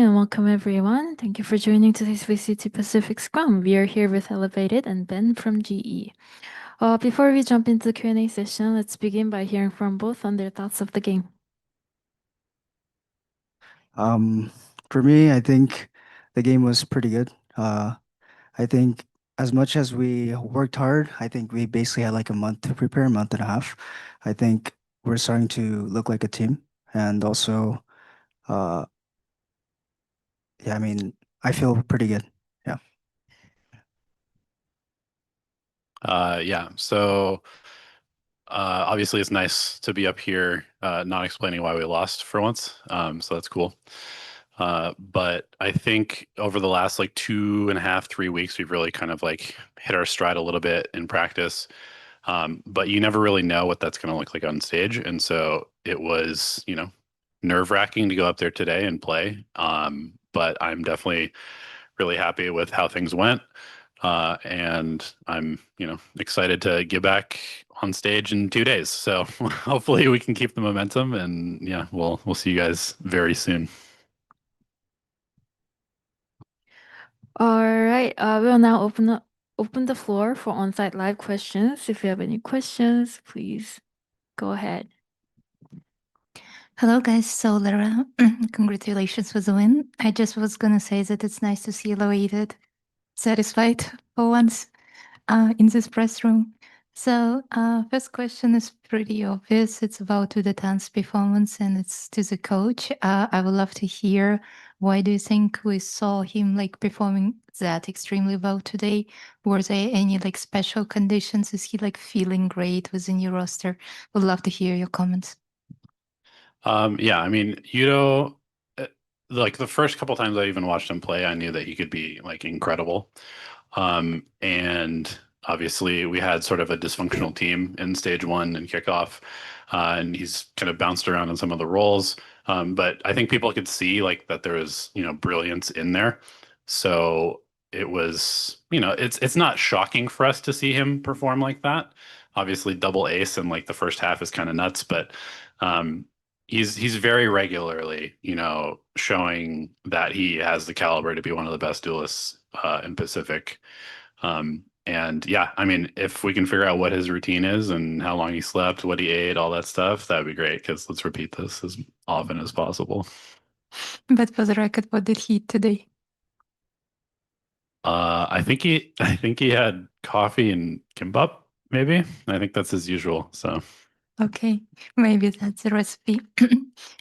And welcome everyone. Thank you for joining today's VCT Pacific Scrum. We are here with Elevated and Ben from GE. Before we jump into the Q&A session, let's begin by hearing from both on their thoughts of the game. For me, I think the game was pretty good. I think as much as we worked hard, I think we basically had like a month to prepare, a month and a half. I think we're starting to look like a team. And also, uh, yeah, I mean, I feel pretty good. Yeah. Yeah, so obviously it's nice to be up here not explaining why we lost for once. So that's cool. But I think over the last like 2.5, 3 weeks, we've really kind of like hit our stride a little bit in practice. But you never really know what that's going to look like on stage. And so it was, nerve-wracking to go up there today and play. But I'm definitely really happy with how things went. And I'm, excited to get back on stage in 2 days. So hopefully we can keep the momentum, and yeah, we'll see you guys very soon. All right, we'll now open the floor for on-site live questions. If you have any questions, please go ahead. Hello, guys. So, Lara, congratulations for the win. I just was gonna say that it's nice to see elated, satisfied for once in this press room. So, first question is pretty obvious. It's about the dance performance, and it's to the coach. I would love to hear why do you think we saw him like performing that extremely well today? Were there any like special conditions? Is he like feeling great within your roster? Would love to hear your comments. Yeah, I mean, like the first couple times I even watched him play, I knew that he could be like incredible. And obviously we had sort of a dysfunctional team in stage one and kickoff, and he's kind of bounced around in some of the roles. But I think people could see like that there was, brilliance in there. So it was, it's not shocking for us to see him perform like that. Obviously, double ace in like the first half is kind of nuts, but um, he's very regularly, showing that he has the caliber to be one of the best duelists in Pacific. And yeah, I mean, if we can figure out what his routine is and how long he slept, what he ate, all that stuff, that'd be great. Because let's repeat this as often as possible. But for the record, what did he eat today? I think he had coffee and kimbap, maybe. I think that's his usual. So. Okay, maybe that's the recipe.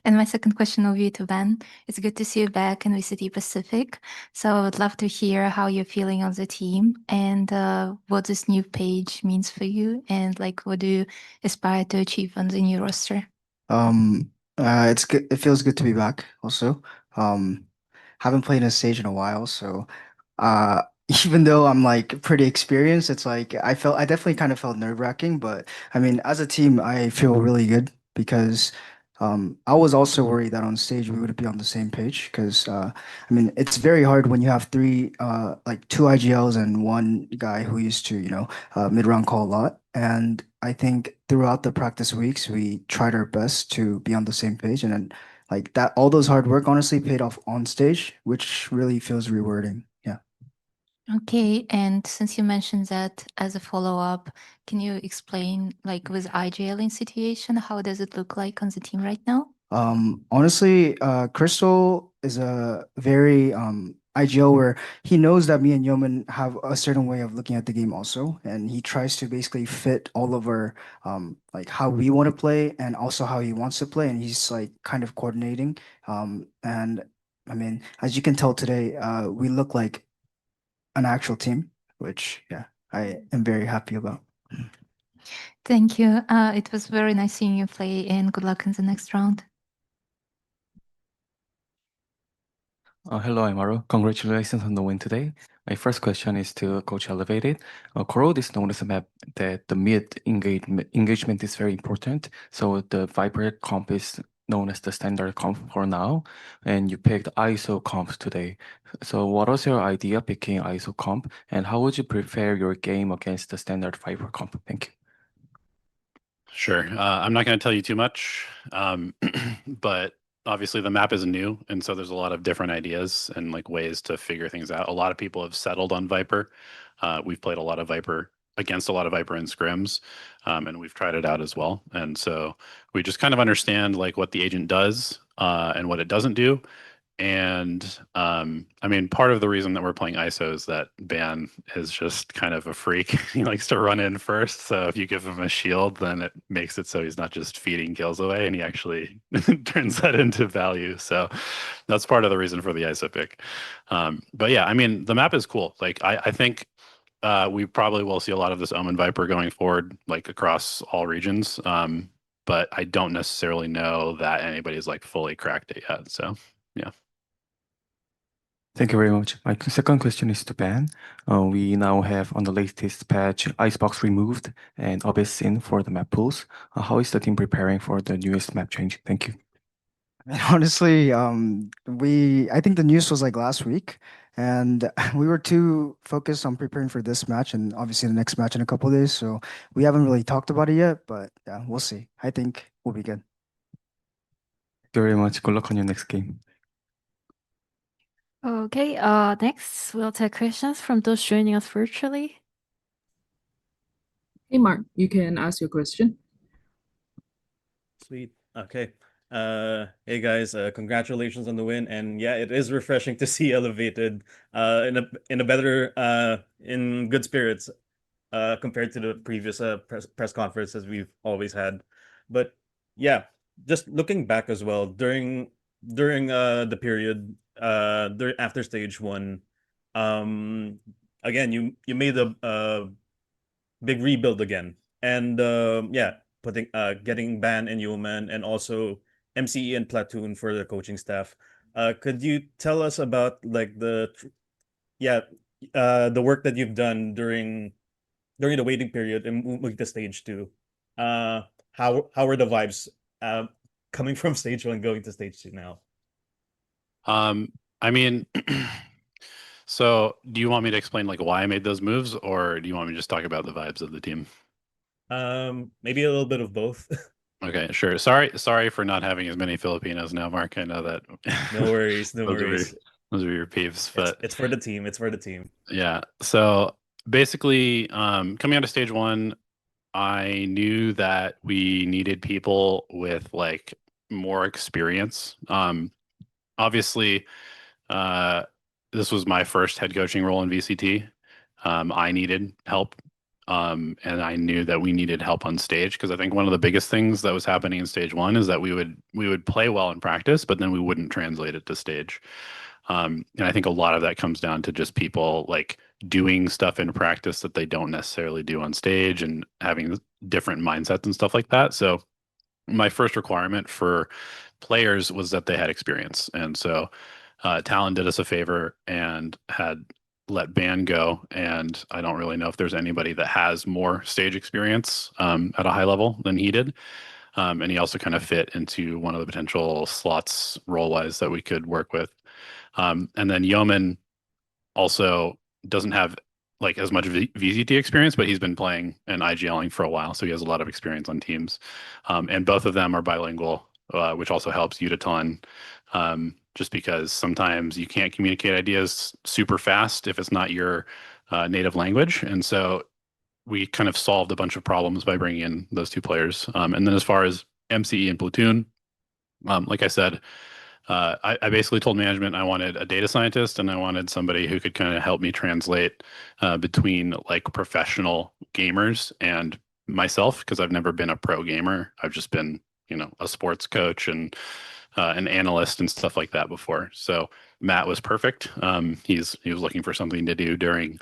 And my second question will be to Ben. It's good to see you back in VCT Pacific. So I would love to hear how you're feeling on the team and what this new page means for you, and like what do you aspire to achieve on the new roster? It's good. It feels good to be back also. Um, haven't played a stage in a while, so uh, even though I'm like pretty experienced, it's like I definitely kind of felt nerve-wracking, but I mean, as a team, I feel really good because I was also worried that on stage we would be on the same page because I mean, it's very hard when you have three like two IGLs and one guy who used to, mid-round call a lot. And I think throughout the practice weeks, we tried our best to be on the same page. And then like that, all those hard work honestly paid off on stage, which really feels rewarding. Yeah. Okay, and since you mentioned that as a follow-up, can you explain like with IGL situation, how does it look like on the team right now? Honestly, Crystal is a very IGL where he knows that me and Yeoman have a certain way of looking at the game also, and he tries to basically fit all of our like how we want to play and also how he wants to play, and he's like kind of coordinating. And I mean, as you can tell today, we look like an actual team, which yeah, I am very happy about. Thank you. It was very nice seeing you play, and good luck in the next round. Hello, Amaro. Congratulations on the win today. My first question is to Coach Elevated. Corot is known as a map that the mid engagement is very important. So the Viper comp is known as the standard comp for now, and you picked ISO comp today. So what was your idea picking ISO comp, and how would you prepare your game against the standard Viper comp? Thank you. Sure. I'm not going to tell you too much, but obviously the map is new, and so there's a lot of different ideas and like ways to figure things out. A lot of people have settled on Viper. We've played a lot of Viper against a lot of Viper in scrims, and we've tried it out as well. And so we just kind of understand like what the agent does and what it doesn't do. And I mean, part of the reason that we're playing ISO is that Ban is just kind of a freak. He likes to run in first. So if you give him a shield, then it makes it so he's not just feeding kills away, and he actually turns that into value. So that's part of the reason for the ISO pick. But yeah, I mean, the map is cool. Like I think we probably will see a lot of this Omen Viper going forward, like across all regions. But I don't necessarily know that anybody's like fully cracked it yet. So yeah. Thank you very much. My second question is to Ben. We now have on the latest patch Icebox removed and Abyss in for the map pools. How is the team preparing for the newest map change? Thank you. And honestly, I think the news was like last week, and we were too focused on preparing for this match and obviously the next match in a couple of days. So we haven't really talked about it yet, but yeah, we'll see. I think we'll be good. Thank you very much. Good luck on your next game. Okay, next we'll take questions from those joining us virtually. Hey, Mark, you can ask your question. Sweet. Okay. Hey guys, congratulations on the win. And yeah, it is refreshing to see Elevated in a better in good spirits compared to the previous press conferences we've always had. But yeah, just looking back as well during the period after stage one, again you made a big rebuild again, and yeah, getting Ban and Yeoman and also MCE and Platoon for the coaching staff. Could you tell us about like the work that you've done during the waiting period and moving to stage two? How are the vibes coming from stage one going to stage two now? I mean, so do you want me to explain like why I made those moves, or do you want me to just talk about the vibes of the team? Maybe a little bit of both. Okay, sure. Sorry for not having as many Filipinos now, Mark. I know that. No worries, no Those are worries. Those are your peeves, but It's for the team. It's for the team. yeah. So basically, coming out of stage one, I knew that we needed people with like more experience. Obviously, this was my first head coaching role in VCT. I needed help, and I knew that we needed help on stage, because I think one of the biggest things that was happening in stage one is that we would play well in practice, but then we wouldn't translate it to stage. And I think a lot of that comes down to just people like doing stuff in practice that they don't necessarily do on stage and having different mindsets and stuff like that. So my first requirement for players was that they had experience. And so Talon did us a favor and had let Ban go. And I don't really know if there's anybody that has more stage experience at a high level than he did. And he also kind of fit into one of the potential slots role-wise that we could work with. And then Yeoman also doesn't have like as much VCT experience, but he's been playing and IGLing for a while, so he has a lot of experience on teams. And both of them are bilingual, which also helps you a ton. Just because sometimes you can't communicate ideas super fast if it's not your native language, and so we kind of solved a bunch of problems by bringing in those two players. And then as far as MCE and Platoon, like I said, I basically told management I wanted a data scientist and I wanted somebody who could kind of help me translate between like professional gamers and myself, because I've never been a pro gamer. I've just been, a sports coach and an analyst and stuff like that before. So Matt was perfect. He was looking for something to do during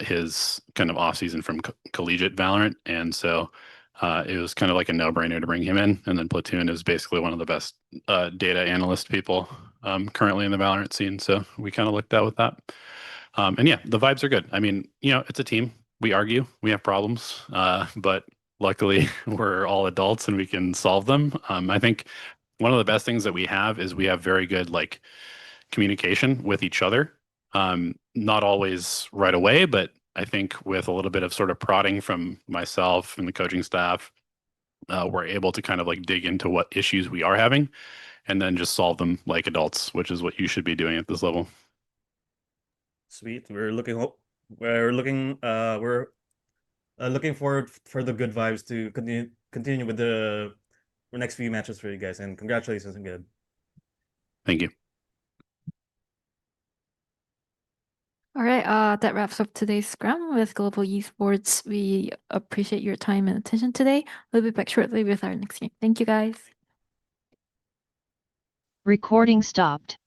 his kind of off season from collegiate Valorant, and so it was kind of like a no-brainer to bring him in. And then Platoon is basically one of the best data analyst people currently in the Valorant scene. So we kind of looked out with that. And yeah, the vibes are good. I mean, it's a team. We argue, we have problems, but luckily we're all adults and we can solve them. I think one of the best things that we have is we have very good like communication with each other. Not always right away, but I think with a little bit of sort of prodding from myself and the coaching staff, we're able to kind of like dig into what issues we are having and then just solve them like adults, which is what you should be doing at this level. Sweet. We're looking forward for the good vibes to continue with the next few matches for you guys, and congratulations again. Thank you. All right, that wraps up today's Scrum with Global Esports. We appreciate your time and attention today. We'll be back shortly with our next game. Thank you, guys. Recording stopped.